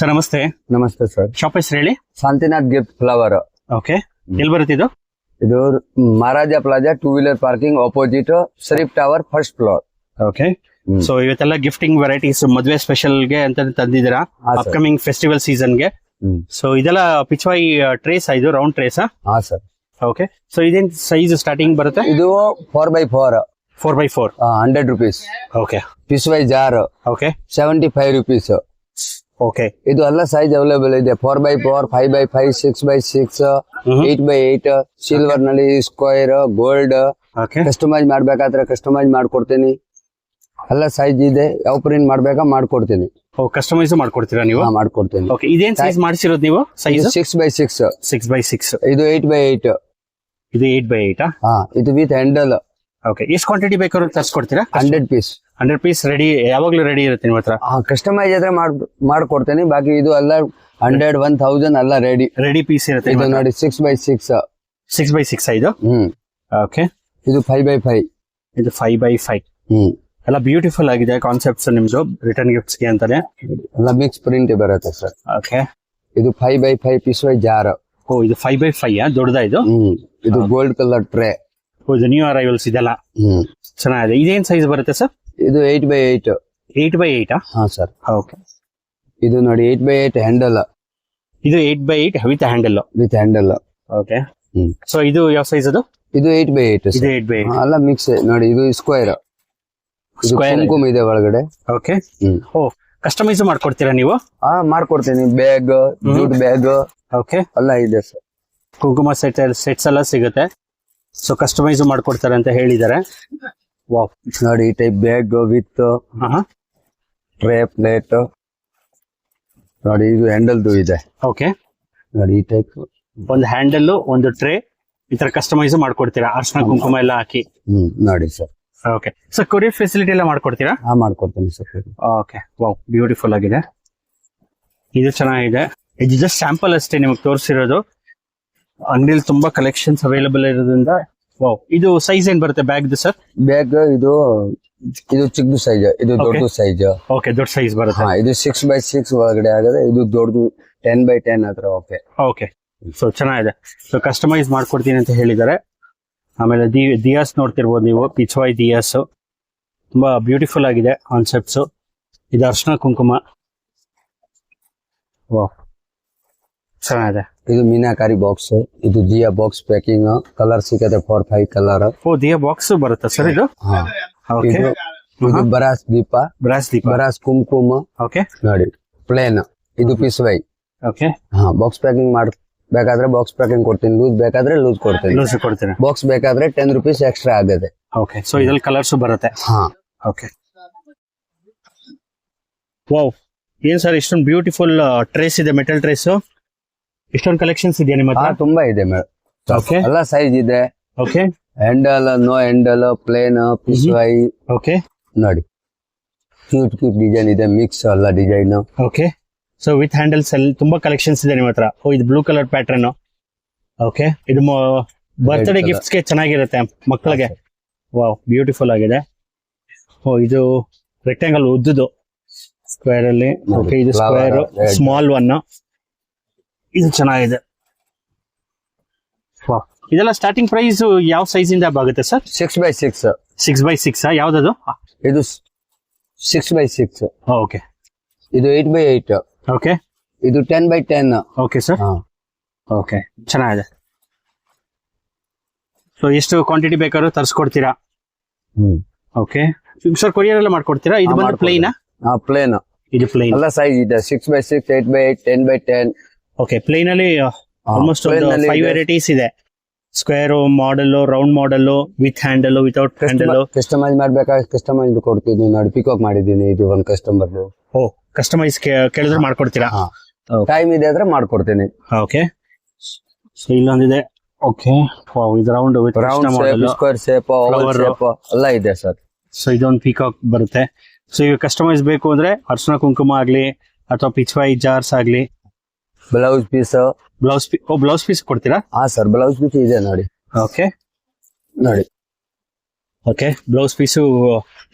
Sir ನಮಸ್ತೆ. ನಮಸ್ತೆ sir. Shop ಹೆಸರು ಹೇಳಿ. Shantinath gift flower. ಓಕೆ, ಎಲ್ಲಿ ಬರುತ್ತೆ ಇದು? ಇದು Maharaja plaza 2 wheeler parking opposite Sharif tower first floor. Okay, so ಇವತ್ತೆಲ್ಲ ಗಿಫ್ಟಿಂಗ್ ವೆರೈಟೀಸ್ ಮದುವೆ ಸ್ಪೆಷಲ್ ಗೆ ಅಂತ ತಂದಿದ್ದೀರಾ ಅಪ್ಕಮಿಂಗ್ ಫೆಸ್ಟಿವಲ್ ಸೀಸನ್ ಗೆ. ಸೊ ಇದೆಲ್ಲ ಪಿಚ್ವಾಯಿ ಟ್ರೇಸ್, ಇದು ರೌಂಡ್ ಟ್ರೇಸ್. ಹಾ ಸರ್. ಓಕೆ, ಸೊ ಇದೇನ್ ಸೈಜ್ ಸ್ಟಾರ್ಟಿಂಗ್ ಬರುತ್ತೆ? ಇದು 4x4 4x4 100 rupees. ಓಕೆ, ಪಿಸ್ವೈ ಜಾರ್ ಓಕೆ 75 rupees. ಓಕೆ, ಇದು ಎಲ್ಲ ಸೈಜ್ ಅವೈಲೇಬಲ್ ಇದೆ. 4x4, 5x5, 6x6, 8x8, silver ನಲ್ಲಿ ಸ್ಕ್ವೇರ್, ಗೋಲ್ಡ್. ಕಸ್ಟಮೈಸ್ ಮಾಡ್ಬೇಕಾದ್ರೆ ಕಸ್ಟಮೈಸ್ ಮಾಡ್ಕೊಡ್ತೀನಿ. ಎಲ್ಲ ಸೈಜ್ ಇದೆ. ಯಾವ ಪ್ರಿಂಟ್ ಮಾಡ್ಬೇಕಾ ಮಾಡ್ಕೊಡ್ತೀನಿ. ಕಸ್ಟಮೈಸ್ ಮಾಡ್ಕೊಡ್ತೀರಾ ನೀವು? ಮಾಡ್ಕೊಡ್ತೀನಿ. ಓಕೆ, ಇದೇನ್ ಸೈಜ್ ಮಾಡಿಸಿರೋದು ನೀವು? Size 6x6. 6x6. ಇದು 8x8. ಇದು 8x8. ಇದು ವಿತ್ ಹ್ಯಾಂಡಲ್. ಓಕೆ, ಎಷ್ಟು ಕ್ವಾಂಟಿಟಿ ಬೇಕಾದ್ರೂ ತರಿಸ್ಕೊಡ್ತೀರಾ? 100 ಪೀಸ್. 100 ಪೀಸ್ ರೆಡಿ, ಯಾವಾಗ್ಲೂ ರೆಡಿ ಇರುತ್ತೆ ನಿಮ್ಮ ಹತ್ರ? ಕಸ್ಟಮೈಸ್ ಆದ್ರೆ ಮಾಡ್ಕೊಡ್ತೇನೆ. ಬಾಕಿ ಇದು ಎಲ್ಲ 100, 1000 ಎಲ್ಲ ರೆಡಿ ಪೀಸ್ ಇರುತ್ತೆ. ಇದು ನೋಡಿ 6x6. 6x6 ಇದು. ಓಕೆ, ಇದು 5x5. ಇದು 5x5. ಎಲ್ಲ ಬ್ಯೂಟಿಫುಲ್ ಆಗಿದೆ ಕಾನ್ಸೆಪ್ಟ್ಸ್ ನಿಮ್ದು ರಿಟರ್ನ್ ಗಿಫ್ಟ್ಸ್ ಗೆ ಅಂತಾನೆ. ಎಲ್ಲ ಮಿಕ್ಸ್ ಪ್ರಿಂಟ್ ಬರುತ್ತೆ ಸರ್. ಓಕೆ, ಇದು 5x5 ಪೀಸ್ ವೈ ಜಾರ್. ಓ, ಇದು 5x5 ದೊಡ್ಡದಾ ಇದು? ಇದು ಗೋಲ್ಡ್ ಕಲರ್ ಟ್ರೇ. ಇದು ನ್ಯೂ ಅರೈವಲ್ಸ್ ಇದೆಲ್ಲ ಚೆನ್ನಾಗಿದೆ. ಇದೇನ್ ಸೈಜ್ ಬರುತ್ತೆ ಸರ್? ಇದು 8x8. 8x8. ಹಾ ಸರ್. ಓಕೆ, ಇದು ನೋಡಿ 8x8 ಹ್ಯಾಂಡಲ್. ಇದು 8x8 with handle. With handle. Okay, so ಇದು ಯಾವ ಸೈಜ್ ಅದು? ಇದು 8x8. ಇದು 8x8 ಎಲ್ಲ ಮಿಕ್ಸ್ ನೋಡಿ. ಇದು ಸ್ಕ್ವೇರ್. ಕುಂಕುಮ ಇದೆ ಒಳಗಡೆ. ಓಕೆ, ಓ ಕಸ್ಟಮೈಸ್ ಮಾಡ್ಕೊಡ್ತೀರಾ ನೀವು? ಮಾಡ್ಕೊಡ್ತೀನಿ. Bag, jute bag. ಓಕೆ, ಎಲ್ಲ ಇದೆ ಸರ್. ಕುಂಕುಮ ಸೆಟ್ಸ್ ಎಲ್ಲ ಸಿಗುತ್ತೆ. ಸೊ ಕಸ್ಟಮೈಸ್ ಮಾಡ್ಕೊಡ್ತಾರೆ ಅಂತ ಹೇಳಿದ್ದಾರೆ. ವಾವ್, ನೋಡಿ ಈ type bag with tray plate ನೋಡಿ. ಇದು ಹ್ಯಾಂಡಲ್ದು ಇದೆ. ಓಕೆ, ನೋಡಿ ಈ ಟೈಪ್ ಒಂದು ಹ್ಯಾಂಡಲ್, ಒಂದು ಟ್ರೇ, ಈ ತರ ಕಸ್ಟಮೈಸ್ ಮಾಡ್ಕೊಡ್ತೀರಾ ಅರ್ಶನ ಕುಂಕುಮ ಎಲ್ಲ ಹಾಕಿ? ನೋಡಿ sir. Okay, so courier facility ಎಲ್ಲ ಮಾಡ್ಕೊಡ್ತೀರಾ? ಮಾಡ್ಕೊಡ್ತೀನಿ ಸರ್. ಓಕೆ, ವಾವ್ ಬ್ಯೂಟಿಫುಲ್ ಆಗಿದೆ. ಇದು ಚೆನ್ನಾಗಿದೆ. ಇದು ಜಸ್ಟ್ ಸ್ಯಾಂಪಲ್ ಅಷ್ಟೇ ನಿಮಗೆ ತೋರಿಸಿರೋದು. ಅಂಗಡಿಯಲ್ಲಿ ತುಂಬಾ ಕಲೆಕ್ಷನ್ಸ್ ಅವೈಲೇಬಲ್ ಇರೋದ್ರಿಂದ. ವಾವ್, ಇದು ಸೈಜ್ ಏನ್ ಬರುತ್ತೆ ಬ್ಯಾಗ್ ಸರ್? ಬ್ಯಾಗ್ ಇದು ಚಿಕ್ಕದು ಸೈಜ್, ಇದು ದೊಡ್ಡ ಸೈಜ್. ಓಕೆ, ದೊಡ್ಡ ಸೈಜ್ ಬರುತ್ತೆ. ಇದು 6x6 ಒಳಗಡೆ ಆಗದೆ. ಇದು ದೊಡ್ಡದು 10x10 ಹತ್ರ. ಓಕೆ ಓಕೆ, ಸೊ ಚೆನ್ನಾಗಿದೆ. ಸೊ ಕಸ್ಟಮೈಸ್ ಮಾಡ್ಕೊಡ್ತೀನಿ ಅಂತ ಹೇಳಿದ್ದಾರೆ. ಆಮೇಲೆ ದಿಯಾಸ್ ನೋಡ್ತಿರ್ಬೋದು ನೀವು, ಪಿಚ್ವಾಯ್ ದಿಯಾಸ್ ತುಂಬಾ ಬ್ಯೂಟಿಫುಲ್ ಆಗಿದೆ ಕಾನ್ಸೆಪ್ಟ್ಸ್. ಇದು ಅರ್ಶನ ಕುಂಕುಮ. ವಾವ್, ಚೆನ್ನಾಗಿದೆ. ಇದು ಮೀನಾಕಾರಿ ಬಾಕ್ಸ್. ಇದು ದಿಯಾ ಬಾಕ್ಸ್ ಪ್ಯಾಕಿಂಗ್. ಕಲರ್ ಸಿಗುತ್ತೆ 4-5 ಕಲರ್. ಓ, ದಿಯಾ ಬಾಕ್ಸ್ ಬರುತ್ತೆ ಸರ್ ಇದು? ಇದು ಬರಾಸ್ ದೀಪ. ಬರಾಸ್ ಕುಂಕುಮ. ಓಕೆ, ನೋಡಿ ಪ್ಲೇನ್. ಇದು ಪಿಸ್ವೈ. ಓಕೆ, ಬಾಕ್ಸ್ ಪ್ಯಾಕಿಂಗ್ ಬೇಕಾದ್ರೆ ಬಾಕ್ಸ್ ಪ್ಯಾಕಿಂಗ್ ಕೊಡ್ತೀನಿ. ಲೂಸ್ ಬೇಕಾದ್ರೆ ಲೂಸ್ ಕೊಡ್ತೀನಿ. ಬಾಕ್ಸ್ ಬೇಕಾದ್ರೆ 10 ರೂಪೀಸ್ ಎಕ್ಸ್ಟ್ರಾ ಆಗುತ್ತೆ. ಓಕೆ, ಸೊ ಇದ್ರಲ್ಲಿ ಕಲರ್ಸ್ ಬರುತ್ತೆ. ಓಕೆ, ವಾವ್, ಏನ್ ಸರ್ ಇಷ್ಟೊಂದು ಬ್ಯೂಟಿಫುಲ್ ಟ್ರೇಸ್ ಇದೆ, ಮೆಟಲ್ ಟ್ರೇಸ್. ಇಷ್ಟೊಂದು ಕಲೆಕ್ಷನ್ಸ್ ಇದೆಯಾ ನಿಮ್ಮ ಹತ್ರ? ತುಂಬಾ ಇದೆ ಮೇಡಮ್. ಓಕೆ, ಎಲ್ಲ ಸೈಜ್ ಇದೆ. Okay, handle, no handle, plain, ಪಿಸ್ವೈ. ಓಕೆ, ನೋಡಿ ಕ್ಯೂಟ್ ಡಿಸೈನ್ ಇದೆ. ಮಿಕ್ಸ್ ಎಲ್ಲ design. Okay, so with handles ಅಲ್ಲಿ ತುಂಬಾ ಕಲೆಕ್ಷನ್ಸ್ ಇದೆ ನಿಮ್ಮ ಹತ್ರ. ಓ, ಇದು ಬ್ಲೂ ಕಲರ್ ಪ್ಯಾಟರ್ನ್. ಓಕೆ, ಇದು ಬರ್ತ್ಡೇ ಗಿಫ್ಟ್ಸ್ ಗೆ ಚೆನ್ನಾಗಿರುತ್ತೆ ಮಕ್ಕಳಿಗೆ. ವಾವ್, ಬ್ಯೂಟಿಫುಲ್ ಆಗಿದೆ. ಓ, ಇದು ರೆಕ್ಟಾಂಗಲ್ ಉದ್ದುದು ಸ್ಕ್ವೇರ್ ಅಲ್ಲಿ. ಓಕೆ, ಇದು ಸ್ಕ್ವೇರ್ ಸ್ಮಾಲ್ ಒನ್. ಇದು ಚೆನ್ನಾಗಿದೆ. ವಾವ್, ಇದೆಲ್ಲ ಸ್ಟಾರ್ಟಿಂಗ್ ಪ್ರೈಸ್ ಯಾವ ಸೈಜ್ ಇಂದ ಆಗುತ್ತೆ ಸರ್? 6x6. 6x6 ಯಾವ್ದದು? ಇದು 6x6. ಓಕೆ, ಇದು 8x8. ಓಕೆ, ಇದು 10x10. Okay sir. ಓಕೆ, ಚೆನ್ನಾಗಿದೆ. ಸೊ ಎಷ್ಟು ಕ್ವಾಂಟಿಟಿ ಬೇಕಾದ್ರೂ ತರಿಸ್ಕೊಡ್ತೀರಾ? ಓಕೆ ಸರ್, ಕೊರಿಯರ್ ಎಲ್ಲ ಮಾಡ್ಕೊಡ್ತೀರಾ? ಇದು ಬಂದು ಪ್ಲೇನ್? ಪ್ಲೇನ್. ಇದು ಪ್ಲೇನ್. ಎಲ್ಲ ಸೈಜ್ ಇದೆ. 6x6, 8x8, 10x10. Okay, plain ಅಲ್ಲಿ ಆಲ್ಮೋಸ್ಟ್ 5 ವೆರೈಟೀಸ್ ಇದೆ. Square model, round model, with handle, without handle. Customize ಮಾಡ್ಬೇಕಾದ್ರೆ ಕಸ್ಟಮೈಸ್ ಕೊಡ್ತೀನಿ. ನೋಡಿ ಪಿಕಾಕ್ ಮಾಡಿದ್ದೀನಿ. ಇದು ಒಂದು ಕಸ್ಟಮರ್. ಓ, ಕಸ್ಟಮೈಸ್ ಕೇಳಿದ್ರೆ ಮಾಡ್ಕೊಡ್ತೀರಾ? ಟೈಮ್ ಇದೆ ಅಂದ್ರೆ ಮಾಡ್ಕೊಡ್ತೀನಿ. ಓಕೆ, ಸೊ ಇಲ್ಲೊಂದಿದೆ. ಓಕೆ, ಇದು round with round square shape, oval shape ಎಲ್ಲ ಇದೆ ಸರ್. ಸೊ ಇದೊಂದು ಪಿಕಾಕ್ ಬರುತ್ತೆ. ಸೊ ಈಗ ಕಸ್ಟಮೈಸ್ ಬೇಕು ಅಂದ್ರೆ ಅರ್ಶನ ಕುಂಕುಮ ಆಗ್ಲಿ ಅಥವಾ ಪಿಚ್ವಾಯಿ ಜಾರ್ಸ್ ಆಗ್ಲಿ. Blouse piece. ಬ್ಲೌಸ್ ಪೀಸ್ ಕೊಡ್ತೀರಾ? ಸರ್, ಬ್ಲೌಸ್ ಪೀಸ್ ಇದೆ ನೋಡಿ. ಓಕೆ, ನೋಡಿ. ಓಕೆ, ಬ್ಲೌಸ್ ಪೀಸು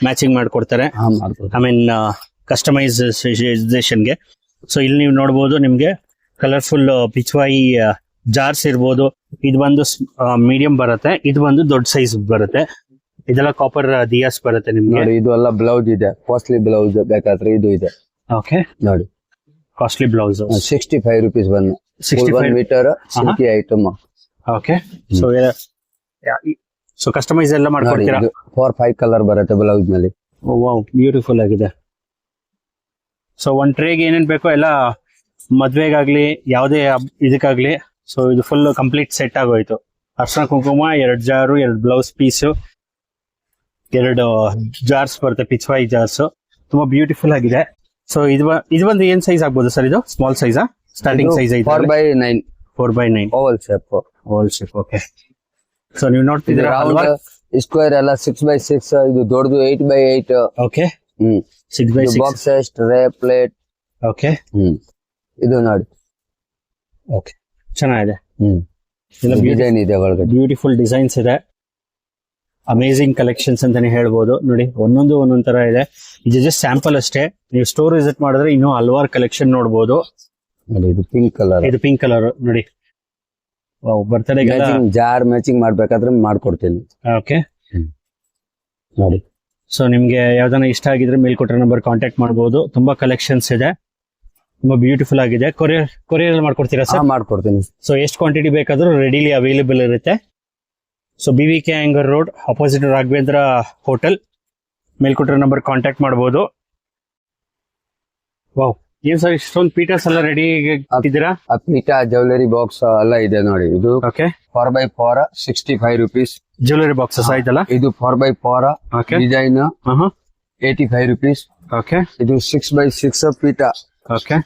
ಮ್ಯಾಚಿಂಗ್ ಮಾಡ್ಕೊಡ್ತಾರೆ. ಐ ಮೀನ್ ಕಸ್ಟಮೈಸೇಷನ್ಗೆ. ಸೊ ಇಲ್ಲಿ ನೀವು ನೋಡಬಹುದು ನಿಮ್ಗೆ ಕಲರ್ಫುಲ್ ಪಿಚ್ವಾಯಿ ಜಾರ್ಸ್ ಇರ್ಬೋದು. ಇದು ಬಂದು ಮೀಡಿಯಂ ಬರುತ್ತೆ, ಇದು ಬಂದು ದೊಡ್ಡ ಸೈಜ್ ಬರುತ್ತೆ. ಇದೆಲ್ಲ ಕಾಪರ್ ದಿಯಾಸ್ ಬರುತ್ತೆ ನಿಮ್ಗೆ. ನೋಡಿ ಇದು ಎಲ್ಲ ಬ್ಲೌಸ್ ಇದೆ, ಕಾಸ್ಟ್ಲಿ ಬ್ಲೌಸ್ ಬೇಕಾದ್ರೆ ಇದು ಇದೆ. ಓಕೆ, ನೋಡಿ ಕಾಸ್ಟ್ಲಿ ಬ್ಲೌಸ್ 65 rupees ಬಂದು 1 meter silky item. Okay, so customize ಎಲ್ಲ ಮಾಡ್ಕೊಡ್ತೀರಾ? 4-5 ಕಲರ್ ಬರುತ್ತೆ ಬ್ಲೌಸ್ ನಲ್ಲಿ. ವಾವ್, ಬ್ಯೂಟಿಫುಲ್ ಆಗಿದೆ. ಸೊ ಒಂದ್ ಟ್ರೇಗೆ ಏನೇನ್ ಬೇಕೋ ಎಲ್ಲ ಮದ್ವೆಗಾಗ್ಲಿ ಯಾವುದೇ ಇದಕ್ಕಾಗ್ಲಿ, ಸೊ ಇದು ಫುಲ್ ಕಂಪ್ಲೀಟ್ ಸೆಟ್ ಆಗೋಯ್ತು. ಅರ್ಶನ ಕುಂಕುಮ, 2 ಜಾರು, 2 ಬ್ಲೌಸ್ ಪೀಸು, 2 ಜಾರ್ಸ್ ಬರುತ್ತೆ, ಪಿಚ್ವಾಯಿ ಜಾರ್ಸ್. ತುಂಬಾ ಬ್ಯೂಟಿಫುಲ್ ಆಗಿದೆ. ಸೊ ಇದು ಬಂದು ಏನ್ ಸೈಜ್ ಆಗ್ಬೋದು ಸರ್? ಇದು ಸ್ಮಾಲ್ ಸೈಜಾ? ಸ್ಟಾರ್ಟಿಂಗ್ ಸೈಜ್ ಐತೆ 4x9 4x9 Oval shape. Okay, so ನೀವು ನೋಡ್ತಿದ್ದೀರಾ ಸ್ಕ್ವೇರ್ ಎಲ್ಲ 6x6. ಇದು ದೊಡ್ಡದು 8x8. Okay, 6x6 boxes, tray, plate. Okay, ಇದು ನೋಡಿ. ಓಕೆ, ಚೆನ್ನಾಗಿದೆ. ಡಿಸೈನ್ ಇದೆ ಒಳಗಡೆ, ಬ್ಯೂಟಿಫುಲ್ ಡಿಸೈನ್ಸ್ ಇದೆ. ಅಮೇಸಿಂಗ್ ಕಲೆಕ್ಷನ್ಸ್ ಅಂತಾನೆ ಹೇಳ್ಬೋದು. ನೋಡಿ ಒಂದೊಂದ್ ತರ ಇದೆ. ಇದು ಜಸ್ಟ್ ಸ್ಯಾಂಪಲ್ ಅಷ್ಟೇ. ನೀವು ಸ್ಟೋರ್ ವಿಸಿಟ್ ಮಾಡಿದ್ರೆ ಇನ್ನೂ ಹಲವಾರು ಕಲೆಕ್ಷನ್ ನೋಡಬಹುದು. ನೋಡಿ ಇದು ಪಿಂಕ್ ಕಲರ್. ಇದು ಪಿಂಕ್ ಕಲರ್ ನೋಡಿ. ಬರ್ತ್ಡೇ ಜಾರ್ ಮ್ಯಾಚಿಂಗ್ ಮಾಡ್ಬೇಕಾದ್ರೆ ಮಾಡ್ಕೊಡ್ತೀನಿ. ಓಕೆ, ನೋಡಿ. ಸೊ ನಿಮ್ಗೆ ಯಾವ್ದಾನ ಇಷ್ಟ ಆಗಿದ್ರೆ ಮೇಲ್ಕೊಟ್ಟಿರೋ ನಂಬರ್ ಕಾಂಟ್ಯಾಕ್ಟ್ ಮಾಡಬಹುದು. ತುಂಬಾ ಕಲೆಕ್ಷನ್ಸ್ ಇದೆ, ತುಂಬಾ ಬ್ಯೂಟಿಫುಲ್ ಆಗಿದೆ. ಕೊರಿಯರ್ ಮಾಡ್ಕೊಡ್ತೀರಾ ಸರ್? ಮಾಡ್ಕೊಡ್ತೀನಿ. ಸೊ ಎಷ್ಟು ಕ್ವಾಂಟಿಟಿ ಬೇಕಾದ್ರೂ ರೆಡಿಲಿ ಅವೈಲೇಬಲ್ ಇರುತ್ತೆ. ಸೊ BVK ಆಂಗರ್ ರೋಡ್ ಅಪೋಸಿಟ್ ರಾಘವೇಂದ್ರ ಹೋಟೆಲ್, ಮೇಲ್ಕೊಟ್ಟಿರೋ ನಂಬರ್ ಕಾಂಟ್ಯಾಕ್ಟ್ ಮಾಡಬಹುದು. ವಾವ್, ಏನ್ ಸರ್ ಇಷ್ಟೊಂದು ಪೀಟರ್ಸ್ ಎಲ್ಲ ರೆಡಿ ಇಟ್ಟಿದ್ದೀರಾ? ಪೀಠ, ಜ್ಯುವೆಲರಿ ಬಾಕ್ಸ್ ಎಲ್ಲ ಇದೆ ನೋಡಿ. ಇದು okay, 4x4 65 rupees. Jewellery boxes ಆಯ್ತಲ್ಲ. ಇದು 4x4 ಡಿಸೈನ್ 85 rupees. ಓಕೆ, ಇದು 6x6 ಪೀಠ. Okay,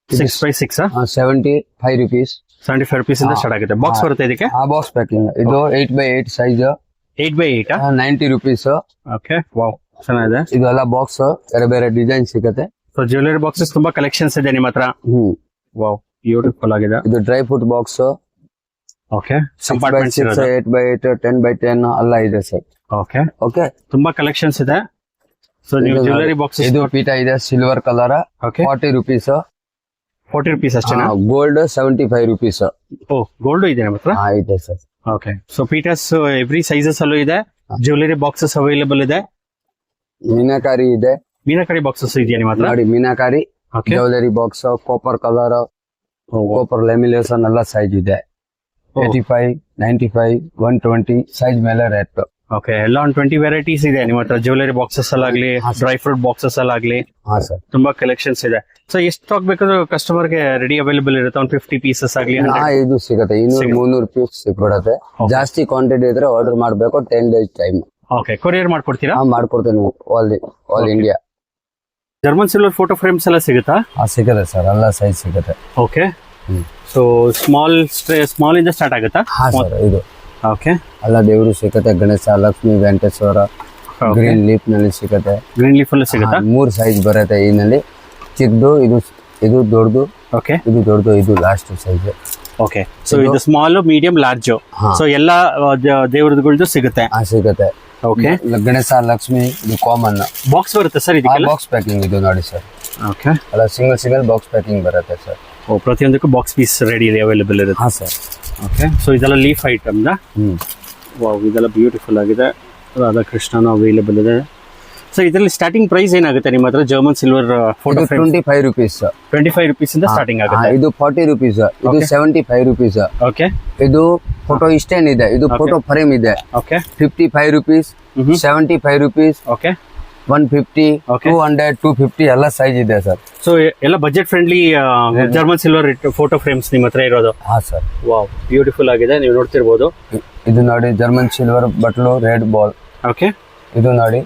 6x6 75 rupees. 75 rupees ಇಂದ ಸ್ಟಾರ್ಟ್ ಆಗುತ್ತೆ. ಬಾಕ್ಸ್ ಬರುತ್ತೆ ಇದಕ್ಕೆ? Box packing. ಇದು 8x8 size 8x8 90 rupees. Okay, wow, ಚೆನ್ನಾಗಿದೆ. ಇದು ಎಲ್ಲ ಬಾಕ್ಸ್ ಬೇರೆ ಬೇರೆ ಡಿಸೈನ್ ಸಿಗುತ್ತೆ. ಸೊ ಜ್ಯುವೆಲರಿ ಬಾಕ್ಸಸ್ ತುಂಬಾ ಕಲೆಕ್ಷನ್ಸ್ ಇದೆ ನಿಮ್ಮ ಹತ್ರ. ವಾವ್, ಬ್ಯೂಟಿಫುಲ್ ಆಗಿದೆ. ಇದು dry fruit box. Okay, compartments 8x8 10x10 ಎಲ್ಲ ಇದೆ ಸರ್. ಓಕೆ, ಓಕೆ, ತುಂಬಾ ಕಲೆಕ್ಷನ್ಸ್ ಇದೆ. ಸೊ ನೀವು ಜ್ಯುವೆಲರಿ ಬಾಕ್ಸಸ್. ಇದು ಪೀಠ ಇದೆ silver colour. Okay, 40 rupees. 40 rupees ಅಷ್ಟೇನಾ? Gold 75 rupees. ಓ, ಗೋಲ್ಡ್ ಇದೆ ನಮ್ಮ ಹತ್ರ. ಇದೆ sir. Okay, so Peters every sizes ಅಲ್ಲೂ ಇದೆ. ಜ್ಯುವೆಲರಿ ಬಾಕ್ಸಸ್ ಅವೈಲೇಬಲ್ ಇದೆ. ಮೀನಾಕಾರಿ ಇದೆ. ಮೀನಾಕಾರಿ ಬಾಕ್ಸಸ್ ಇದೆಯಾ ನಿಮ್ಮ ಹತ್ರ? ನೋಡಿ meenakari jewellery box, copper colour, copper lamination ಎಲ್ಲ ಸೈಜ್ ಇದೆ. 85, 95, 120 ಸೈಜ್ ಮೇಲೆ ರೇಟ್. ಓಕೆ, ಎಲ್ಲ ಒಂದು 20 ವೆರೈಟೀಸ್ ಇದೆ ನಿಮ್ಮ ಹತ್ರ. ಜ್ಯುವೆಲರಿ ಬಾಕ್ಸಸ್ ಅಲ್ಲಾಗ್ಲಿ, ಡ್ರೈ ಫ್ರೂಟ್ ಬಾಕ್ಸಸ್ ಅಲ್ಲಾಗ್ಲಿ, ಸರ್ ತುಂಬಾ ಕಲೆಕ್ಷನ್ಸ್ ಇದೆ. ಸೊ ಎಷ್ಟು ಸ್ಟಾಕ್ ಬೇಕಾದ್ರೂ ಕಸ್ಟಮರ್ ಗೆ ರೆಡಿ ಅವೈಲೇಬಲ್ ಇರುತ್ತೆ. ಒಂದು 50 ಪೀಸಸ್ ಆಗ್ಲಿ, 100 ಇದು ಸಿಗುತ್ತೆ. 200-300 ಪೀಸ್ ಸಿಕ್ಬಿಡುತ್ತೆ. ಜಾಸ್ತಿ ಕ್ವಾಂಟಿಟಿ ಇದ್ರೆ ಆರ್ಡರ್ ಮಾಡ್ಬೇಕು. 10 days ಟೈಮ್. ಓಕೆ, ಕೊರಿಯರ್ ಮಾಡ್ಕೊಡ್ತೀರಾ? ಮಾಡ್ಕೊಡ್ತೇನೆ. All India. German silver photo frames ಎಲ್ಲ ಸಿಗುತ್ತಾ? ಸಿಗುತ್ತೆ ಸರ್, ಎಲ್ಲ ಸೈಜ್ ಸಿಗುತ್ತೆ. ಓಕೆ, ಸೊ ಸ್ಮಾಲ್ ಇಂದ ಸ್ಟಾರ್ಟ್ ಆಗುತ್ತಾ? ಸರ್ ಇದು. ಓಕೆ, ಎಲ್ಲ ದೇವರು ಸಿಗುತ್ತೆ. ಗಣೇಶ, ಲಕ್ಷ್ಮಿ, ವೆಂಕಟೇಶ್ವರ. ಗ್ರೀನ್ ಲೀಫ್ ನಲ್ಲಿ ಸಿಗುತ್ತೆ. ಗ್ರೀನ್ ಲೀಫ್ ಅಲ್ಲಿ ಸಿಗುತ್ತಾ? 3 ಸೈಜ್ ಬರುತ್ತೆ. ಇದರಲ್ಲಿ ಚಿಕ್ಕದು, ಇದು ದೊಡ್ಡದು. ಓಕೆ, ಇದು ದೊಡ್ಡದು, ಇದು ಲಾಸ್ಟ್ ಸೈಜ್. ಓಕೆ, ಸೊ ಇದು ಸ್ಮಾಲ್, ಮೀಡಿಯಂ, ಲಾರ್ಜ್. ಸೊ ಎಲ್ಲ ದೇವ್ರದ್ದು ಸಿಗುತ್ತೆ. ಸಿಗುತ್ತೆ. ಓಕೆ, ಗಣೇಶ, ಲಕ್ಷ್ಮಿ ಇದು ಕಾಮನ್. ಬಾಕ್ಸ್ ಬರುತ್ತೆ ಸರ್ ಇದಕ್ಕೆ? ಬಾಕ್ಸ್ ಪ್ಯಾಕಿಂಗ್ ಇದು ನೋಡಿ ಸರ್. ಓಕೆ, ಅಲ್ಲ ಸಿಂಗಲ್ ಬಾಕ್ಸ್ ಪ್ಯಾಕಿಂಗ್ ಬರುತ್ತೆ ಸರ್. ಓ, ಪ್ರತಿಯೊಂದಕ್ಕೂ ಬಾಕ್ಸ್ ಪೀಸ್ ರೆಡಿ ಅವೈಲೇಬಲ್ ಇರುತ್ತೆ. ಸರ್. ಓಕೆ, ಸೊ ಇದೆಲ್ಲ ಲೀಫ್ ಐಟಮ್. ವಾವ್, ಇದೆಲ್ಲ ಬ್ಯೂಟಿಫುಲ್ ಆಗಿದೆ. ರಾಧಾಕೃಷ್ಣನ ಅವೈಲೇಬಲ್ ಇದೆ. ಸೊ ಇದರಲ್ಲಿ ಸ್ಟಾರ್ಟಿಂಗ್ ಪ್ರೈಸ್ ಏನಾಗುತ್ತೆ ನಿಮ್ಮ ಹತ್ರ? German silver photo 25 rupees. 25 rupees ಇಂದ ಸ್ಟಾರ್ಟಿಂಗ್ ಆಗುತ್ತೆ. ಇದು 40 rupees. ಇದು 75 rupees. ಓಕೆ, ಇದು ಫೋಟೋ ಸ್ಟ್ಯಾಂಡ್ ಇದೆ. ಇದು ಫೋಟೋ ಫ್ರೇಮ್ ಇದೆ. ಓಕೆ, 55 rupees, 75 rupees, ಓಕೆ, 150, 200, 250 ಎಲ್ಲ ಸೈಜ್ ಇದೆ ಸರ್. ಸೊ ಎಲ್ಲ budget friendly German silver photo frames ನಿಮ್ಮ ಹತ್ರ ಇರೋದು? ಸರ್. ವಾವ್, ಬ್ಯೂಟಿಫುಲ್ ಆಗಿದೆ, ನೀವು ನೋಡ್ತಿರ್ಬೋದು. ಇದು ನೋಡಿ ಜರ್ಮನ್ ಸಿಲ್ವರ್ ಬಟ್ಲು ರೆಡ್ ಬಾಲ್. ಓಕೆ, ಇದು ನೋಡಿ,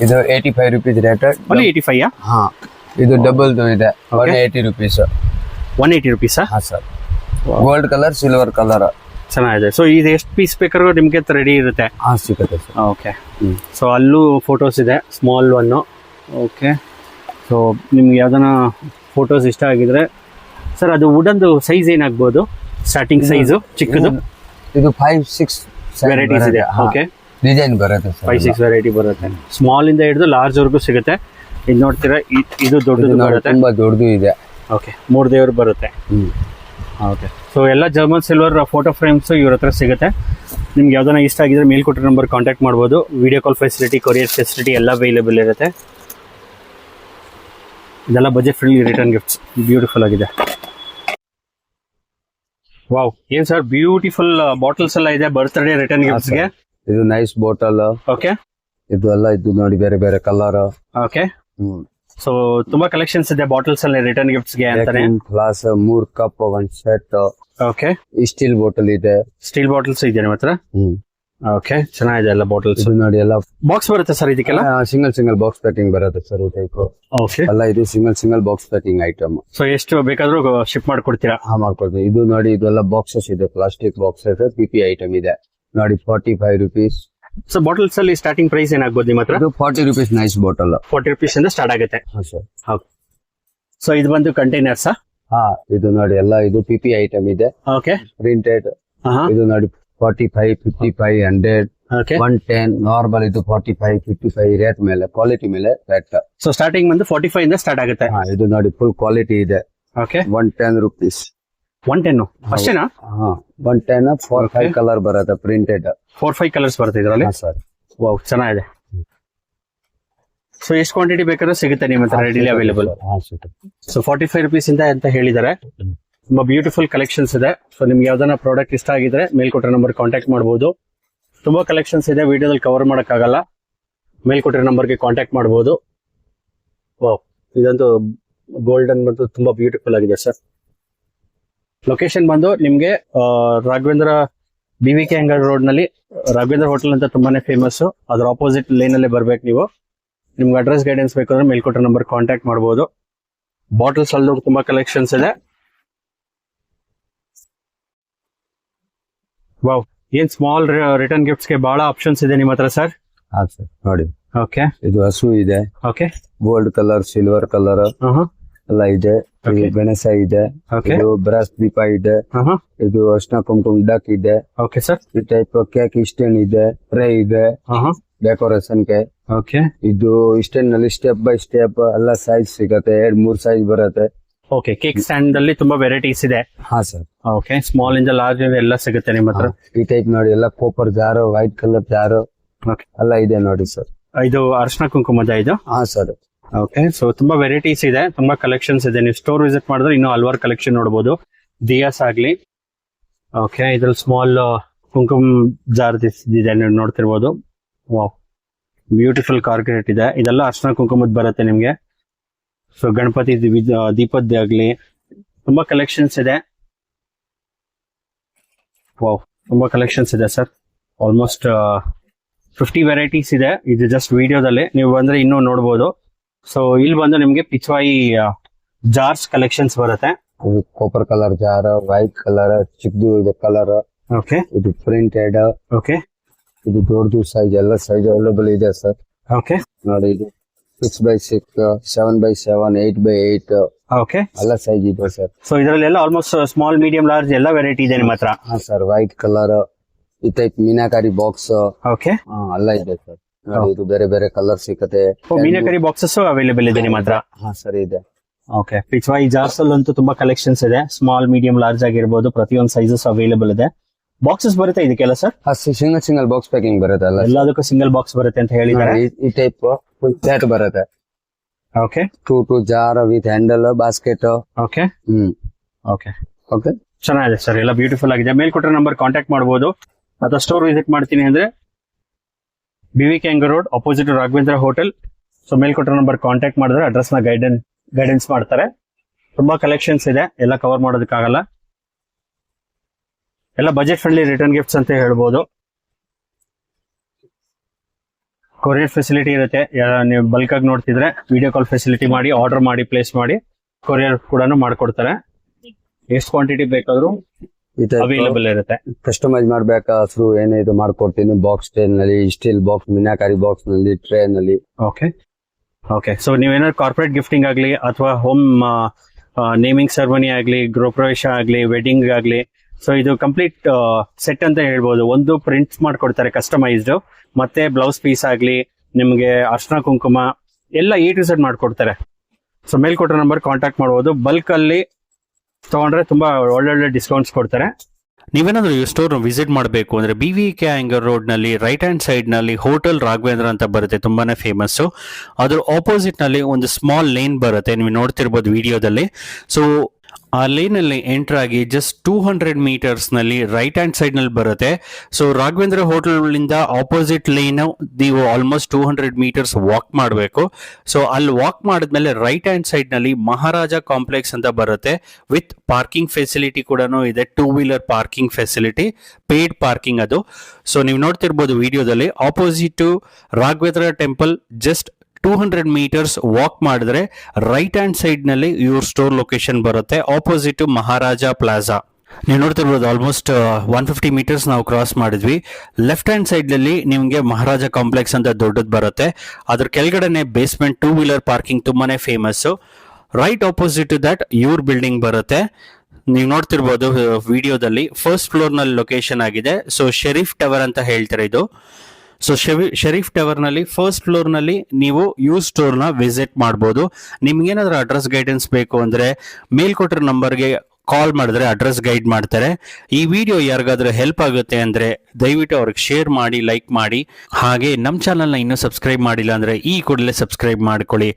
ಇದು 85 rupees ರೇಟ್. 85? ಇದು ಡಬಲ್ ಇದೆ. 180 rupees. 180 rupees? Sir. Gold colour, silver colour ಚೆನ್ನಾಗಿದೆ. ಸೊ ಇದು ಎಷ್ಟು ಪೀಸ್ ಬೇಕಾದ್ರೂ ನಿಮ್ಗೆ ರೆಡಿ ಇರುತ್ತೆ? ಸಿಗುತ್ತೆ ಸರ್. ಓಕೆ, ಸೊ ಅಲ್ಲೂ ಫೋಟೋಸ್ ಇದೆ, ಸ್ಮಾಲ್ ಒನ್. ಓಕೆ, ಸೊ ನಿಮ್ಗೆ ಯಾವ್ದಾನ ಫೋಟೋಸ್ ಇಷ್ಟ ಆಗಿದ್ರೆ ಸರ್, ಅದು ವುಡನ್ದು ಸೈಜ್ ಏನಾಗ್ಬೋದು? ಸ್ಟಾರ್ಟಿಂಗ್ ಸೈಜು ಚಿಕ್ಕದು? ಇದು 5-6 ವೆರೈಟೀಸ್ ಇದೆ. ಓಕೆ, ಡಿಸೈನ್ ಬರುತ್ತೆ ಸರ್. 5-6 ವೆರೈಟಿ ಬರುತ್ತೆ. ಸ್ಮಾಲ್ ಇಂದ ಹಿಡಿದು ಲಾರ್ಜ್ ವರ್ಗೂ ಸಿಗುತ್ತೆ. ಇದು ನೋಡ್ತೀರಾ ಇದು ದೊಡ್ಡದು ಇದು ನೋಡಿ ಬರುತ್ತೆ. ತುಂಬಾ ದೊಡ್ಡದು ಇದೆ. ಓಕೆ 3 ದೇವ್ರು ಬರುತ್ತೆ. ಓಕೆ ಸೊ ಎಲ್ಲ ಜರ್ಮನ್ ಸಿಲ್ವರ್ ಫೋಟೋ ಫ್ರೇಮ್ಸ್ ಇವ್ರ ಹತ್ರ ಸಿಗುತ್ತೆ. ನಿಮ್ಗೆ ಯಾವ್ದಾನ ಇಷ್ಟ ಆಗಿದ್ರೆ ಮೇಲ್ಕೊಟ್ಟಿರೋ ನಂಬರ್ ಕಾಂಟ್ಯಾಕ್ಟ್ ಮಾಡ್ಬೋದು. Video call facility, courier facility ಎಲ್ಲ ಅವೈಲೇಬಲ್ ಇರುತ್ತೆ. ಇದೆಲ್ಲ budget friendly return gifts. Beautiful ಆಗಿದೆ. ವಾವ್, ಏನ್ ಸರ್ ಬ್ಯೂಟಿಫುಲ್ ಬಾಟಲ್ಸ್ ಎಲ್ಲ ಇದೆ ಬರ್ತ್ಡೇ ರಿಟರ್ನ್ ಗಿಫ್ಟ್ಸ್ಗೆ. ಇದು ನೈಸ್ ಬಾಟಲ್. ಓಕೆ, ಇದು ಎಲ್ಲ ಇದು ನೋಡಿ ಬೇರೆ ಬೇರೆ ಕಲರ್. ಓಕೆ, ಸೊ ತುಂಬಾ ಕಲೆಕ್ಷನ್ಸ್ ಇದೆ ಬಾಟಲ್ಸ್ ಅಲ್ಲಿ ರಿಟರ್ನ್ ಗಿಫ್ಟ್ಸ್ ಗೆ ಅಂತಾನೆ. Glass, 3 cup, 1 set. Okay, steel bottle ಇದೆ. ಸ್ಟೀಲ್ ಬಾಟಲ್ಸ್ ಇದೆ ನಿಮ್ಮ ಹತ್ರ. ಓಕೆ, ಚೆನ್ನಾಗಿದೆ ಎಲ್ಲ ಬಾಟಲ್ಸ್. ಇದು ನೋಡಿ ಎಲ್ಲ ಬಾಕ್ಸ್ ಬರುತ್ತೆ ಸರ್ ಇದಕ್ಕೆಲ್ಲ. ಸಿಂಗಲ್ ಬಾಕ್ಸ್ ಪ್ಯಾಕಿಂಗ್ ಬರುತ್ತೆ ಸರ್ ಈ ಟೈಪ್. ಓಕೆ, ಎಲ್ಲ ಇದು single box packing item. So ಎಷ್ಟು ಬೇಕಾದ್ರೂ ಶಿಪ್ ಮಾಡ್ಕೊಡ್ತೀರಾ? ಹಾ, ಮಾಡ್ಕೊಡ್ತೀವಿ. ಇದು ನೋಡಿ ಇದೆಲ್ಲ ಬಾಕ್ಸಸ್ ಇದೆ, ಪ್ಲಾಸ್ಟಿಕ್ ಬಾಕ್ಸಸ್, PP ಐಟಮ್ ಇದೆ ನೋಡಿ. 45 rupees. ಸೊ ಬಾಟಲ್ಸ್ ಅಲ್ಲಿ ಸ್ಟಾರ್ಟಿಂಗ್ ಪ್ರೈಸ್ ಏನಾಗ್ಬೋದು ನಿಮ್ಮ ಹತ್ರ? ಇದು 40 rupees ನೈಸ್ ಬಾಟಲ್. 40 rupees ಇಂದ ಸ್ಟಾರ್ಟ್ ಆಗುತ್ತೆ. ಹಾ ಸರ್. ಸೊ ಇದು ಬಂದು ಕಂಟೈನರ್ಸ್. ಹಾ, ಇದು ನೋಡಿ ಎಲ್ಲ ಇದು PP ಐಟಮ್ ಇದೆ. Okay, printed. ಇದು ನೋಡಿ 45, 55, 100, ಓಕೆ, 110. ನಾರ್ಮಲ್ ಇದು 45, 55 ರೇಟ್ ಮೇಲೆ, ಕ್ವಾಲಿಟಿ ಮೇಲೆ ರೇಟ್. ಸೊ ಸ್ಟಾರ್ಟಿಂಗ್ ಬಂದು 45 ಇಂದ ಸ್ಟಾರ್ಟ್ ಆಗುತ್ತೆ. ಹಾ, ಇದು ನೋಡಿ ಫುಲ್ ಕ್ವಾಲಿಟಿ ಇದೆ. Okay, 110 rupees. 110 ಅಷ್ಟೇನಾ? ಹಾ, 110 4-5 ಕಲರ್ ಬರುತ್ತೆ ಪ್ರಿಂಟೆಡ್. 4-5 ಕಲರ್ಸ್ ಬರುತ್ತೆ ಇದರಲ್ಲಿ. ಸರ್. ವಾವ್, ಚೆನ್ನಾಗಿದೆ. ಸೊ ಎಷ್ಟು ಕ್ವಾಂಟಿಟಿ ಬೇಕಾದ್ರೂ ಸಿಗುತ್ತೆ ನಿಮ್ಮ ಹತ್ರ ರೆಡಿಲಿ ಅವೈಲೇಬಲ್. ಸೊ 45 rupees ಇಂದ ಅಂತ ಹೇಳಿದ್ದಾರೆ. ತುಂಬಾ ಬ್ಯೂಟಿಫುಲ್ ಕಲೆಕ್ಷನ್ಸ್ ಇದೆ. ಸೊ ನಿಮ್ಗೆ ಯಾವ್ದಾನ ಪ್ರಾಡಕ್ಟ್ ಇಷ್ಟ ಆಗಿದ್ರೆ ಮೇಲ್ಕೊಟ್ಟಿರೋ ನಂಬರ್ ಕಾಂಟ್ಯಾಕ್ಟ್ ಮಾಡಬಹುದು. ತುಂಬಾ ಕಲೆಕ್ಷನ್ಸ್ ಇದೆ, ವಿಡಿಯೋದಲ್ಲಿ ಕವರ್ ಮಾಡಕ್ಕಾಗಲ್ಲ. ಮೇಲ್ಕೊಟ್ಟಿರೋ ನಂಬರ್ಗೆ ಕಾಂಟ್ಯಾಕ್ಟ್ ಮಾಡಬಹುದು. ವಾವ್, ಇದಂತೂ ಗೋಲ್ಡನ್ ಬಂದು ತುಂಬಾ ಬ್ಯೂಟಿಫುಲ್ ಆಗಿದೆ ಸರ್. ಲೊಕೇಶನ್ ಬಂದು ನಿಮ್ಗೆ ರಾಘವೇಂದ್ರ BVK ಅಂಗಡಿ ರೋಡ್ ನಲ್ಲಿ ರಾಘವೇಂದ್ರ ಹೋಟೆಲ್ ಅಂತ ತುಂಬಾನೇ ಫೇಮಸ್. ಅದ್ರ ಆಪೋಸಿಟ್ ಲೈನ್ ಅಲ್ಲೇ ಬರ್ಬೇಕು ನೀವು. ನಿಮ್ಗೆ ಅಡ್ರೆಸ್ ಗೈಡೆನ್ಸ್ ಬೇಕಾದ್ರೆ ಮೇಲ್ಕೊಟ್ಟಿರೋ ನಂಬರ್ ಕಾಂಟ್ಯಾಕ್ಟ್ ಮಾಡಬಹುದು. ಬಾಟಲ್ಸ್ ಅಲ್ಲೂ ತುಂಬಾ ಕಲೆಕ್ಷನ್ಸ್ ಇದೆ. ವಾವ್, ಏನ್ ಸ್ಮಾಲ್ ರಿಟರ್ನ್ ಗಿಫ್ಟ್ಸ್ ಗೆ ಬಹಳ ಆಪ್ಷನ್ಸ್ ಇದೆ ನಿಮ್ಮ ಹತ್ರ ಸರ್. ಹಾ ಸರ್, ನೋಡಿ ಓಕೆ, ಇದು ಹಸು ಇದೆ. Okay, gold colour, silver colour ಎಲ್ಲ ಇದೆ. Okay. ಗಣೇಶ ಇದೆ. Okay. ಇದು ಬ್ರಾಸ್ ದೀಪ ಇದೆ. ಇದು ಅರ್ಶನ ಕುಂಕುಮ ಡಕ್ ಇದೆ. Okay sir. ಈ ಟೈಪ್ ಕೇಕ್ ಸ್ಟ್ಯಾಂಡ್ ಇದೆ, ಟ್ರೇ ಇದೆ ಡೆಕೋರೇಷನ್ ಗೆ. ಓಕೆ, ಇದು ಸ್ಟ್ಯಾಂಡ್ ನಲ್ಲಿ ಸ್ಟೆಪ್ ಬೈ ಸ್ಟೆಪ್ ಎಲ್ಲ ಸೈಜ್ ಸಿಗತ್ತೆ. 2-3 ಸೈಜ್ ಬರುತ್ತೆ. ಓಕೆ, ಕೇಕ್ ಸ್ಟ್ಯಾಂಡ್ ಅಲ್ಲಿ ತುಂಬಾ ವೆರೈಟೀಸ್ ಇದೆ. ಹಾ ಸರ್. ಓಕೆ, ಸ್ಮಾಲ್ ಇಂದ ಲಾರ್ಜ್ ಎಲ್ಲ ಸಿಗುತ್ತೆ ನಿಮ್ಮ ಹತ್ರ. ಈ ಟೈಪ್ ನೋಡಿ ಎಲ್ಲ copper jar, white colour jar Okay. ಎಲ್ಲ ಇದೆ ನೋಡಿ ಸರ್. ಇದು ಅರ್ಶನ ಕುಂಕುಮದ ಇದು. ಹಾ ಸರ್. ಓಕೆ, ಸೊ ತುಂಬಾ ವೆರೈಟೀಸ್ ಇದೆ, ತುಂಬಾ ಕಲೆಕ್ಷನ್ಸ್ ಇದೆ. ನೀವು ಸ್ಟೋರ್ ವಿಸಿಟ್ ಮಾಡಿದ್ರೆ ಇನ್ನೂ ಹಲವಾರು ಕಲೆಕ್ಷನ್ ನೋಡಬಹುದು. ದಿಯಾಸ್ ಆಗ್ಲಿ. ಓಕೆ, ಇದ್ರಲ್ಲಿ ಸ್ಮಾಲ್ ಕುಂಕುಮ ಜಾರ್ ಇದೆ ನೀವು ನೋಡ್ತಿರ್ಬೋದು. ವಾವ್, ಬ್ಯೂಟಿಫುಲ್ ಕಾರ್ಪೊರೇಟ್ ಇದೆ. ಇದೆಲ್ಲ ಅರ್ಶನ ಕುಂಕುಮದ ಬರುತ್ತೆ ನಿಮ್ಗೆ. ಸೊ ಗಣಪತಿ ದೀಪದ್ದೇ ಆಗ್ಲಿ ತುಂಬಾ ಕಲೆಕ್ಷನ್ಸ್ ಇದೆ. ವಾವ್, ತುಂಬಾ ಕಲೆಕ್ಷನ್ಸ್ ಇದೆ ಸರ್. ಆಲ್ಮೋಸ್ಟ್ 50 ವೆರೈಟೀಸ್ ಇದೆ. ಇದು ಜಸ್ಟ್ ವಿಡಿಯೋದಲ್ಲಿ, ನೀವು ಬಂದ್ರೆ ಇನ್ನೂ ನೋಡ್ಬೋದು. ಸೊ ಇಲ್ಲಿ ಬಂದು ನಿಮ್ಗೆ ಪಿಚ್ವಾಯಿ ಜಾರ್ಸ್ ಕಲೆಕ್ಷನ್ಸ್ ಬರುತ್ತೆ. ಇದು copper colour jar, white colour, ಚಿಕ್ಕದು ಇದೆ ಕಲರ್. ಓಕೆ, ಇದು ಪ್ರಿಂಟೆಡ್. ಓಕೆ, ಇದು ದೊಡ್ಡದು ಸೈಜ್, ಎಲ್ಲ ಸೈಜ್ ಅವೈಲೇಬಲ್ ಇದೆ ಸರ್. ಓಕೆ, ನೋಡಿ ಇದು 6x6, 7x7, 8x8 ಓಕೆ, ಎಲ್ಲ ಸೈಜ್ ಇದೆ ಸರ್. ಸೊ ಇದರಲ್ಲೆಲ್ಲ ಆಲ್ಮೋಸ್ಟ್ ಸ್ಮಾಲ್, ಮೀಡಿಯಂ, ಲಾರ್ಜ್ ಎಲ್ಲ ವೆರೈಟಿ ಇದೆ ನಿಮ್ಮ ಹತ್ರ. ಹಾ ಸರ್, ವೈಟ್ ಕಲರ್, ಈ ಟೈಪ್ ಮೀನಾಕಾರಿ ಬಾಕ್ಸ್ ಓಕೆ, ಎಲ್ಲ ಇದೆ ಸರ್. ನೋಡಿ ಇದು ಬೇರೆ ಬೇರೆ ಕಲರ್ ಸಿಕ್ಕತ್ತೆ. ಮೀನಾಕರಿ ಬಾಕ್ಸಸ್ ಅವೈಲೇಬಲ್ ಇದೆ ನಿಮ್ಮ ಹತ್ರ. ಹಾ ಸರ್, ಇದೆ. ಓಕೆ, ಪಿಚ್ವಾಯಿ ಜಾರ್ಸ್ ಅಲ್ಲಂತೂ ತುಂಬಾ ಕಲೆಕ್ಷನ್ಸ್ ಇದೆ. ಸ್ಮಾಲ್, ಮೀಡಿಯಂ, ಲಾರ್ಜ್ ಆಗಿರ್ಬೋದು, ಪ್ರತಿಯೊಂದು ಸೈಜಸ್ ಅವೈಲೇಬಲ್ ಇದೆ. ಬಾಕ್ಸಸ್ ಬರುತ್ತೆ ಇದಕ್ಕೆಲ್ಲ ಸರ್? ಸಿಂಗಲ್ ಬಾಕ್ಸ್ ಪ್ಯಾಕಿಂಗ್ ಬರುತ್ತೆ ಎಲ್ಲ. ಎಲ್ಲದಕ್ಕೂ ಸಿಂಗಲ್ ಬಾಕ್ಸ್ ಬರುತ್ತೆ ಅಂತ ಹೇಳಿದ್ದಾರೆ. ಈ ಟೈಪ್ ಫುಲ್ ಸೆಟ್ ಬರುತ್ತೆ. Okay, 2 jar with handle, basket. Okay, okay, okay, ಚೆನ್ನಾಗಿದೆ ಸರ್. ಎಲ್ಲ ಬ್ಯೂಟಿಫುಲ್ ಆಗಿದೆ. ಮೇಲ್ಕೊಟ್ಟಿರೋ ನಂಬರ್ ಕಾಂಟ್ಯಾಕ್ಟ್ ಮಾಡಬಹುದು. ಅಥವಾ ಸ್ಟೋರ್ ವಿಸಿಟ್ ಮಾಡ್ತೀನಿ ಅಂದ್ರೆ BVK ಅಂಗಡಿ road opposite Raghavendra hotel. So ಮೇಲ್ಕೊಟ್ಟಿರೋ ನಂಬರ್ ಕಾಂಟ್ಯಾಕ್ಟ್ ಮಾಡಿದ್ರೆ ಅಡ್ರೆಸ್ ನ ಗೈಡೆನ್ಸ್ ಮಾಡ್ತಾರೆ. ತುಂಬಾ ಕಲೆಕ್ಷನ್ಸ್ ಇದೆ, ಎಲ್ಲ ಕವರ್ ಮಾಡೋದಕ್ಕಾಗಲ್ಲ. ಎಲ್ಲ ಬಜೆಟ್ ಫ್ರೆಂಡ್ಲಿ ರಿಟರ್ನ್ ಗಿಫ್ಟ್ಸ್ ಅಂತ ಹೇಳ್ಬೋದು. ಕೊರಿಯರ್ ಫೆಸಿಲಿಟಿ ಇರುತ್ತೆ. ನೀವು ಬಲ್ಕ್ ಆಗಿ ನೋಡ್ತಿದ್ರೆ ವಿಡಿಯೋ ಕಾಲ್ ಫೆಸಿಲಿಟಿ ಮಾಡಿ ಆರ್ಡರ್ ಮಾಡಿ ಪ್ಲೇಸ್ ಮಾಡಿ ಕೊರಿಯರ್ ಕೂಡ ಮಾಡ್ಕೊಡ್ತಾರೆ. ಎಷ್ಟು ಕ್ವಾಂಟಿಟಿ ಬೇಕಾದ್ರೂ ಅವೈಲೇಬಲ್ ಇರುತ್ತೆ. ಕಸ್ಟಮೈಸ್ ಮಾಡ್ಬೇಕಾದ್ರು ಏನೇ ಇದು ಮಾಡ್ಕೊಡ್ತೀನಿ. ಬಾಕ್ಸ್ ಟ್ರೇ ನಲ್ಲಿ, ಸ್ಟೀಲ್ ಬಾಕ್ಸ್, ಮೀನಾಕಾರಿ ಬಾಕ್ಸ್ ನಲ್ಲಿ, ಟ್ರೇ ನಲ್ಲಿ. Okay, okay. ಸೊ ನೀವೇನಾದ್ರು ಕಾರ್ಪೊರೇಟ್ ಗಿಫ್ಟಿಂಗ್ ಆಗ್ಲಿ ಅಥವಾ ಹೋಮ್ ನೇಮಿಂಗ್ ಸೆರೆಮನಿ ಆಗ್ಲಿ, ಗೃಹ ಪ್ರವೇಶ ಆಗ್ಲಿ, ವೆಡ್ಡಿಂಗ್ ಆಗ್ಲಿ, ಸೊ ಇದು ಕಂಪ್ಲೀಟ್ ಸೆಟ್ ಅಂತ ಹೇಳ್ಬೋದು. ಒಂದು ಪ್ರಿಂಟ್ ಮಾಡ್ಕೊಡ್ತಾರೆ ಕಸ್ಟಮೈಸ್ಡ್, ಮತ್ತೆ ಬ್ಲೌಸ್ ಪೀಸ್ ಆಗ್ಲಿ, ನಿಮ್ಗೆ ಅರ್ಶನ ಕುಂಕುಮ ಎಲ್ಲ A to Z ಮಾಡ್ಕೊಡ್ತಾರೆ. ಸೊ ಮೇಲ್ಕೊಟ್ಟ ನಂಬರ್ ಕಾಂಟ್ಯಾಕ್ಟ್ ಮಾಡ್ಬೋದು. ಬಲ್ಕ್ ಅಲ್ಲಿ ತಗೊಂಡ್ರೆ ತುಂಬಾ ಒಳ್ಳೊಳ್ಳೆ ಡಿಸ್ಕೌಂಟ್ಸ್ ಕೊಡ್ತಾರೆ. ನೀವೇನಾದ್ರೂ ಈ ಸ್ಟೋರ್ ವಿಸಿಟ್ ಮಾಡಬೇಕು ಅಂದ್ರೆ BVK ಆಂಗರ್ ರೋಡ್ ನಲ್ಲಿ ರೈಟ್ ಹ್ಯಾಂಡ್ ಸೈಡ್ ನಲ್ಲಿ ಹೋಟೆಲ್ ರಾಘವೇಂದ್ರ ಅಂತ ಬರುತ್ತೆ, ತುಂಬಾನೇ ಫೇಮಸ್. ಅದ್ರ ಆಪೋಸಿಟ್ ನಲ್ಲಿ ಒಂದು ಸ್ಮಾಲ್ ಲೇನ್ ಬರುತ್ತೆ, ನೀವು ನೋಡ್ತಿರ್ಬೋದು ವಿಡಿಯೋದಲ್ಲಿ. ಸೊ ಆ ಲೇನ್ ಅಲ್ಲಿ ಎಂಟರ್ ಆಗಿ ಜಸ್ಟ್ 200 meters ನಲ್ಲಿ ರೈಟ್ ಹ್ಯಾಂಡ್ ಸೈಡ್ ನಲ್ಲಿ ಬರುತ್ತೆ. ಸೊ ರಾಘವೇಂದ್ರ ಹೋಟೆಲ್ ಇಂದ ಆಪೋಸಿಟ್ ಲೇನ್ ನೀವು ಆಲ್ಮೋಸ್ಟ್ 200 meters ವಾಕ್ ಮಾಡಬೇಕು. ಸೊ ಅಲ್ಲಿ ವಾಕ್ ಮಾಡಿದ್ಮೇಲೆ ರೈಟ್ ಹ್ಯಾಂಡ್ ಸೈಡ್ ನಲ್ಲಿ ಮಹಾರಾಜ ಕಾಂಪ್ಲೆಕ್ಸ್ ಅಂತ ಬರುತ್ತೆ. ವಿತ್ ಪಾರ್ಕಿಂಗ್ ಫೆಸಿಲಿಟಿ ಕೂಡ ಇದೆ, 2-wheeler parking facility, paid parking ಅದು. ಸೊ ನೀವು ನೋಡ್ತಿರ್ಬೋದು ವಿಡಿಯೋದಲ್ಲಿ opposite to Raghavendra temple just 200 meters walk ಮಾಡಿದ್ರೆ ರೈಟ್ ಹ್ಯಾಂಡ್ ಸೈಡ್ ನಲ್ಲಿ ಇವ್ರ ಸ್ಟೋರ್ ಲೊಕೇಶನ್ ಬರುತ್ತೆ, ಆಪೋಸಿಟ್ ಟು ಮಹಾರಾಜ ಪ್ಲಾಜಾ. ನೀವು ನೋಡ್ತಿರ್ಬೋದು ಆಲ್ಮೋಸ್ಟ್ 150 meters ನಾವು ಕ್ರಾಸ್ ಮಾಡಿದ್ವಿ. ಲೆಫ್ಟ್ ಹ್ಯಾಂಡ್ ಸೈಡ್ ನಲ್ಲಿ ನಿಮಗೆ ಮಹಾರಾಜ ಕಾಂಪ್ಲೆಕ್ಸ್ ಅಂತ ದೊಡ್ಡದು ಬರುತ್ತೆ. ಅದ್ರ ಕೆಳಗಡೆನೆ ಬೇಸ್ಮೆಂಟ್ 2-wheeler ಪಾರ್ಕಿಂಗ್ ತುಂಬಾನೇ famous. Right opposite to that ಇವ್ರ ಬಿಲ್ಡಿಂಗ್ ಬರುತ್ತೆ. ನೀವು ನೋಡ್ತಿರ್ಬೋದು ವಿಡಿಯೋದಲ್ಲಿ ಫಸ್ಟ್ ಫ್ಲೋರ್ ನಲ್ಲಿ ಲೊಕೇಶನ್ ಆಗಿದೆ. ಸೊ ಶರೀಫ್ ಟವರ್ ಅಂತ ಹೇಳ್ತಾರೆ ಇದು. ಸೊ ಶರೀಫ್ ಟವರ್ ನಲ್ಲಿ ಫಸ್ಟ್ ಫ್ಲೋರ್ ನಲ್ಲಿ ನೀವು ಯೂ ಸ್ಟೋರ್ ನ ವಿಸಿಟ್ ಮಾಡಬಹುದು. ನಿಮ್ಗೇನಾದ್ರೂ ಅಡ್ರೆಸ್ ಗೈಡೆನ್ಸ್ ಬೇಕು ಅಂದ್ರೆ ಮೇಲ್ಕೊಟ್ಟಿರೋ ನಂಬರ್ಗೆ ಕಾಲ್ ಮಾಡಿದ್ರೆ ಅಡ್ರೆಸ್ ಗೈಡ್ ಮಾಡ್ತಾರೆ. ಈ ವಿಡಿಯೋ ಯಾರಿಗಾದ್ರೂ ಹೆಲ್ಪ್ ಆಗುತ್ತೆ ಅಂದ್ರೆ ದಯವಿಟ್ಟು ಅವ್ರಿಗೆ ಶೇರ್ ಮಾಡಿ, ಲೈಕ್ ಮಾಡಿ. ಹಾಗೆ ನಮ್ಮ ಚಾನಲ್ನ ಇನ್ನೂ ಸಬ್ಸ್ಕ್ರೈಬ್ ಮಾಡಿಲ್ಲ ಅಂದ್ರೆ ಈ ಕೂಡಲೇ ಸಬ್ಸ್ಕ್ರೈಬ್ ಮಾಡ್ಕೊಳ್ಳಿ.